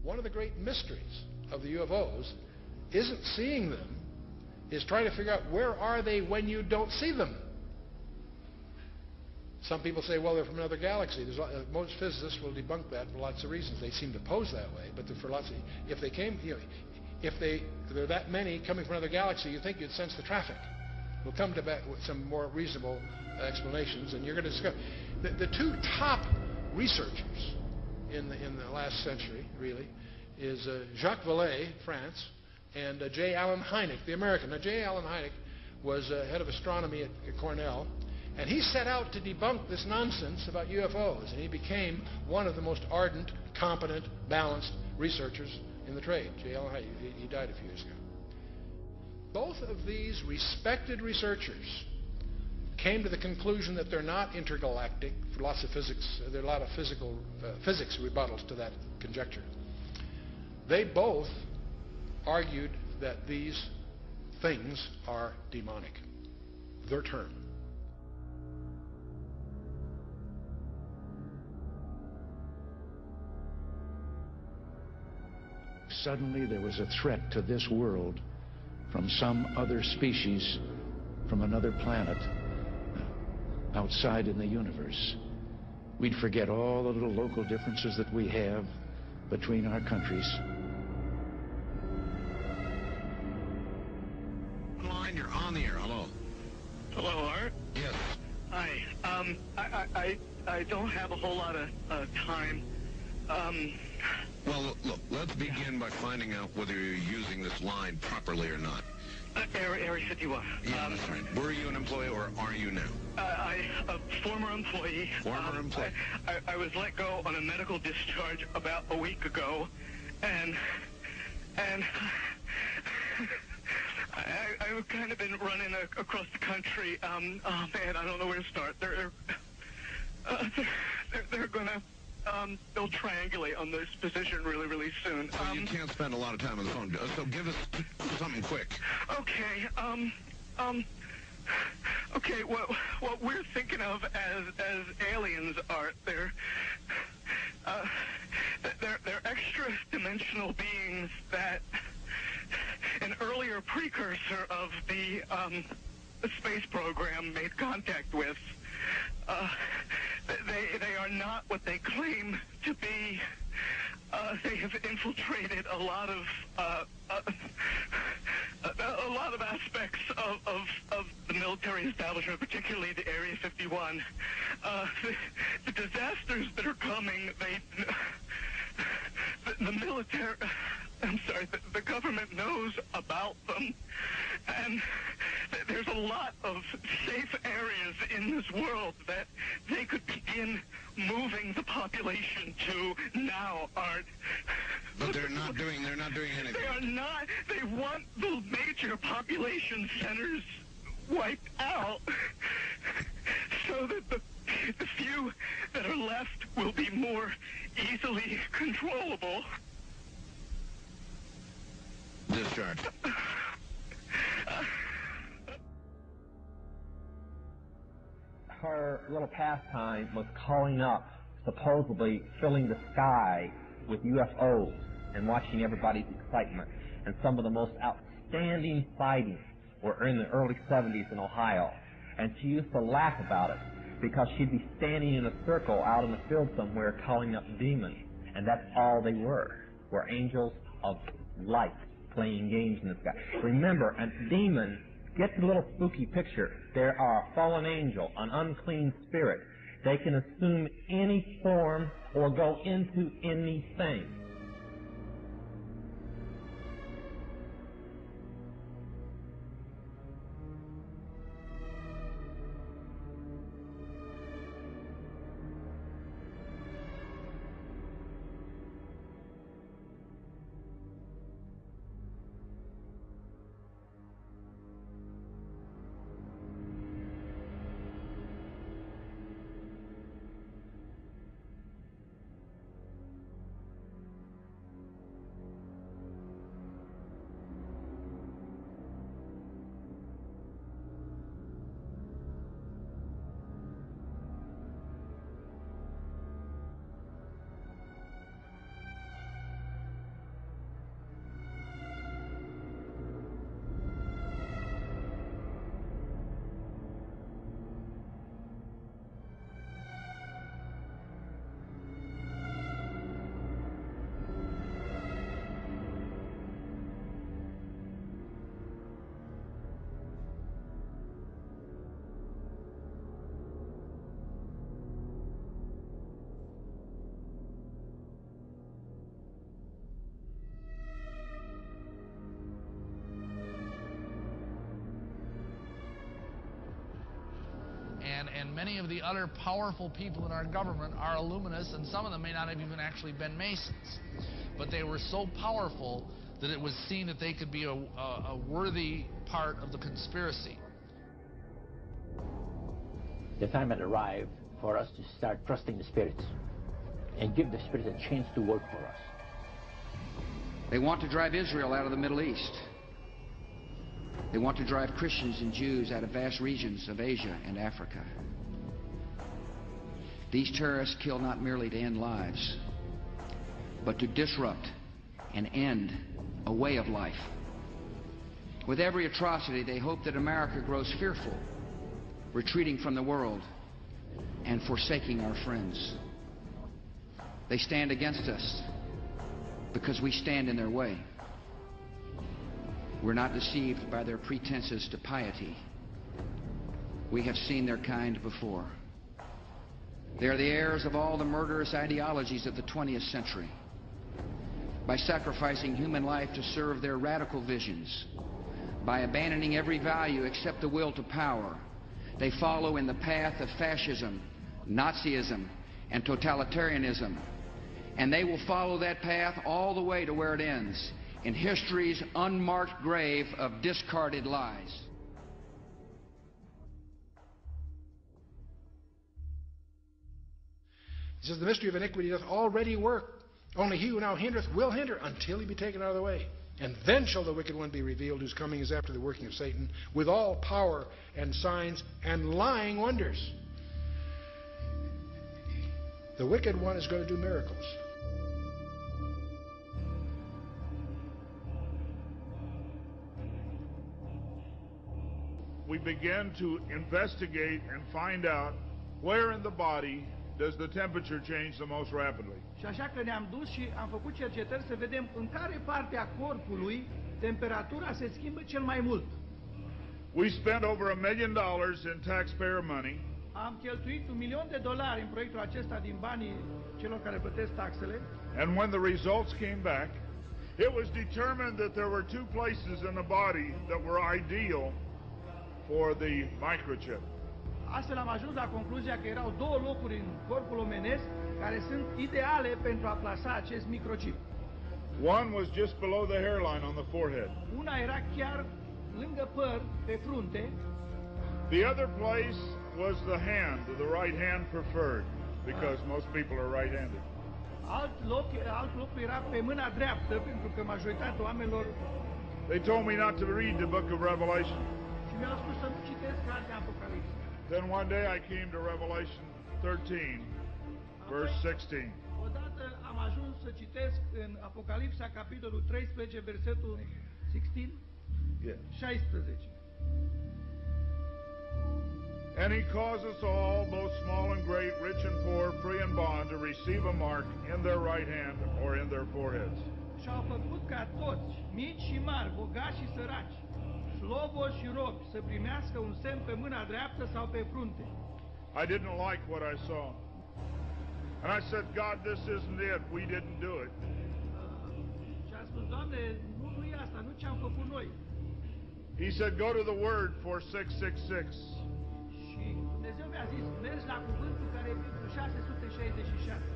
one of the great mysteries of the UFOs isn't seeing them, is trying to figure out where are they when you don't see them. Some people say, well, they're from another galaxy. Most physicists will debunk that for lots of reasons. They seem to pose that way, but for lots of, if they came, if there are that many coming from another galaxy, you'd think you'd sense the traffic. We'll come to that with some more reasonable explanations, and you're going to discover the two top researchers in the last century, really, is Jacques Vallée, France, and J. Allen Hynek, the American. Now, J. Allen Hynek was head of astronomy at Cornell, and he set out to debunk this nonsense about UFOs, and he became one of the most ardent, competent, balanced researchers in the trade. J. Allen Hynek, he died a few years ago. Both of these respected researchers came to the conclusion that they're not intergalactic for lots of physics. There are a lot of physics rebuttals to that conjecture. They both argued that these things are demonic. Their term. Suddenly there was a threat to this world from some other species, from another planet, outside in the universe. We'd forget all the little local differences that we have between our countries. Line, you're on the air. Hello. Hello, Art. Yes. Hi. I don't have a whole lot of time. Well, look, let's begin by finding out whether you're using this line properly or not. Area 51. Yeah, that's right. Were you an employee or are you now? A former employee. Former employee. I was let go on a medical discharge about a week ago, and I've kind of been running across the country. Oh man, I don't know where to start. They're gonna they'll triangulate on this position really soon. So you can't spend a lot of time on the phone. So give us something quick. Okay. Okay. What we're thinking of as aliens are they're extra-dimensional beings that an earlier precursor of the space program made contact with. They are not what they claim to be. They have infiltrated a lot of aspects of the military establishment, particularly the Area 51. The disasters that are coming, the military, I'm sorry, the government knows about them, and there's a lot of safe areas in this world that they could begin moving the population to now, Art. But they're not doing anything. They are not. They want the major population centers wiped out so that the few that are left will be more easily controllable. Discharge. Her little pastime was calling up, supposedly filling the sky with UFOs and watching everybody's excitement. And some of the most outstanding sightings were in the early 70s in Ohio. And she used to laugh about it because she'd be standing in a circle out in the field somewhere calling up demons. And that's all they were angels of light playing games in the sky. Remember, a demon, get the little spooky picture. There are a fallen angel, an unclean spirit. They can assume any form or go into anything. And many of the other powerful people in our government are Illuminists, and some of them may not have even actually been Masons. But they were so powerful that it was seen that they could be a worthy part of the conspiracy. The time had arrived for us to start trusting the spirits and give the spirits a chance to work for us. They want to drive Israel out of the Middle East. They want to drive Christians and Jews out of vast regions of Asia and Africa. These terrorists kill not merely to end lives, but to disrupt and end a way of life. With every atrocity, they hope that America grows fearful, retreating from the world and forsaking our friends. They stand against us because we stand in their way. We're not deceived by their pretenses to piety. We have seen their kind before. They are the heirs of all the murderous ideologies of the 20th century. By sacrificing human life to serve their radical visions, by abandoning every value except the will to power, they follow in the path of fascism, Nazism, and totalitarianism. And they will follow that path all the way to where it ends, in history's unmarked grave of discarded lies. He says, the mystery of iniquity doth already work. Only he who now hindereth will hinder until he be taken out of the way. And then shall the wicked one be revealed, whose coming is after the working of Satan, with all power and signs and lying wonders. The wicked one is going to do miracles. We began to investigate and find out where in the body does the temperature change the most rapidly. Și așa că ne-am dus și am făcut cercetări să vedem în care parte a corpului temperatura se schimbă cel mai mult. We spent over $1 million in taxpayer money. Am cheltuit $1.000.000 în proiectul acesta din banii celor care plătesc taxele. And when the results came back, it was determined that there were two places in the body that were ideal for the microchip. Astfel am ajuns la concluzia că erau două locuri în corpul omenesc care sunt ideale pentru a plasa acest microchip. One was just below the hairline on the forehead. Una era chiar lângă păr, pe frunte. The other place was the hand, the right hand preferred, because most people are right-handed. Alt loc era pe mâna dreaptă, pentru că majoritatea oamenilor. They told me not to read the book of Revelation. Și mi-au spus să nu citesc cartea Apocalipsa. Then one day I came to Revelation 13, verse 16. Odată am ajuns să citesc în Apocalipsa, capitolul 13, versetul 16. Yeah. 16. And he causes all, both small and great, rich and poor, free and bond, to receive a mark in their right hand or in their foreheads. Și au făcut ca toți, mici și mari, bogați și săraci, slobozi și robi, să primească un semn pe mâna dreaptă sau pe frunte. I didn't like what I saw. And I said, God, this isn't it. We didn't do it. Și am spus, Doamne, nu e asta, nu ce am făcut noi. He said, go to the word for 666. Și Dumnezeu mi-a zis, mergi la cuvântul care e pentru 666.